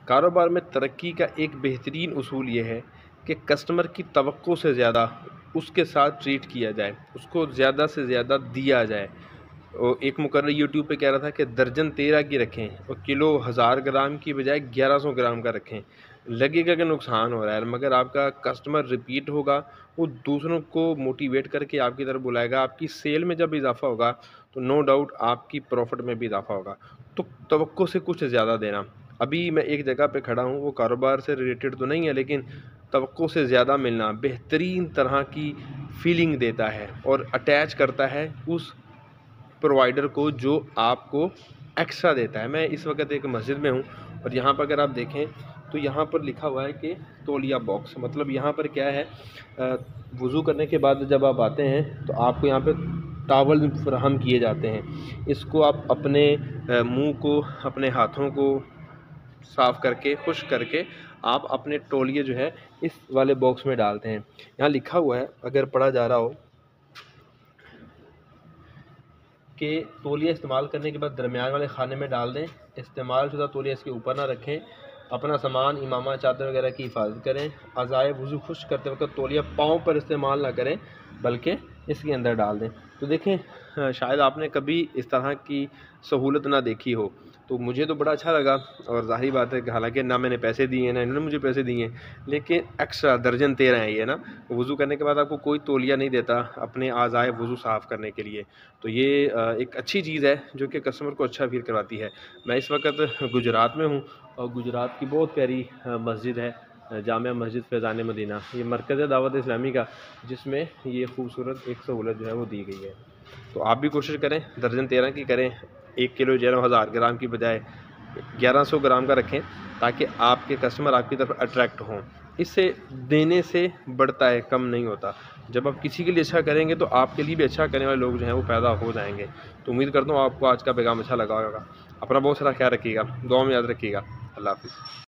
कारोबार में तरक्की का एक बेहतरीन उसूल ये है कि कस्टमर की तवक्को से ज़्यादा उसके साथ ट्रीट किया जाए, उसको ज़्यादा से ज़्यादा दिया जाए। और एक मुकर्रर यूट्यूब पे कह रहा था कि दर्जन 13 की रखें और किलो 1000 ग्राम की बजाय 1100 ग्राम का रखें। लगेगा कि नुकसान हो रहा है, मगर आपका कस्टमर रिपीट होगा, वो दूसरों को मोटिवेट करके आपकी तरफ बुलाएगा। आपकी सेल में जब इजाफा होगा तो नो डाउट आपकी प्रॉफिट में भी इजाफा होगा। तो तवक्को से कुछ ज़्यादा देना। अभी मैं एक जगह पे खड़ा हूँ, वो कारोबार से रिलेटेड तो नहीं है, लेकिन तवक्को से ज़्यादा मिलना बेहतरीन तरह की फीलिंग देता है और अटैच करता है उस प्रोवाइडर को जो आपको एक्स्ट्रा देता है। मैं इस वक्त एक मस्जिद में हूँ और यहाँ पर अगर आप देखें तो यहाँ पर लिखा हुआ है कि तौलिया बॉक्स, मतलब यहाँ पर क्या है, वज़ू करने के बाद जब आप आते हैं तो आपको यहाँ पे टावल फराहम किए जाते हैं। इसको आप अपने मुंह को, अपने हाथों को साफ़ करके, खुश्क करके आप अपने तौलिए जो है इस वाले बॉक्स में डालते हैं। यहाँ लिखा हुआ है, अगर पढ़ा जा रहा हो, कि तौलिया इस्तेमाल करने के बाद दरमियान वाले खाने में डाल दें। इस्तेमाल शुदा तौलिया इसके ऊपर ना रखें। अपना सामान, इमामा, चादर वगैरह की हिफाजत करें। अज़ाए वज़ू खुश्क करते वक्त तौलिया पाँव पर इस्तेमाल ना करें, बल्कि इसके अंदर डाल दें। तो देखें, शायद आपने कभी इस तरह की सहूलत ना देखी हो, तो मुझे तो बड़ा अच्छा लगा। और ज़ाहिर बात है कि हालांकि ना मैंने पैसे दिए हैं, ना इन्होंने मुझे पैसे दिए हैं, लेकिन एक्स्ट्रा दर्जन 13 है ये ना। वज़ू करने के बाद आपको कोई तौलिया नहीं देता अपने अज़ाए वज़ू साफ़ करने के लिए। तो ये एक अच्छी चीज़ है जो कि कस्टमर को अच्छा फील करवाती है। मैं इस वक्त गुजरात में हूँ और गुजरात की बहुत प्यारी मस्जिद है, जामिया मस्जिद फैज़ान मदीना। ये मरकज़ दावत इस्लामी का, जिसमें ये खूबसूरत एक सहूलत जो है वो दी गई है। तो आप भी कोशिश करें दर्जन 13 की करें, 1 किलो जो है 1000 ग्राम की बजाय 1100 ग्राम का रखें, ताकि आपके कस्टमर आपकी तरफ अट्रैक्ट हों। इससे देने से बढ़ता है, कम नहीं होता। जब आप किसी के लिए अच्छा करेंगे तो आपके लिए भी अच्छा करने वाले लोग जो हैं वो पैदा हो जाएंगे। तो उम्मीद करता हूँ आपको आज का पैगाम अच्छा लगा होगा। अपना बहुत सारा ख्याल रखिएगा, दुआ में याद रखिएगा। अल्लाह हाफ़िज़।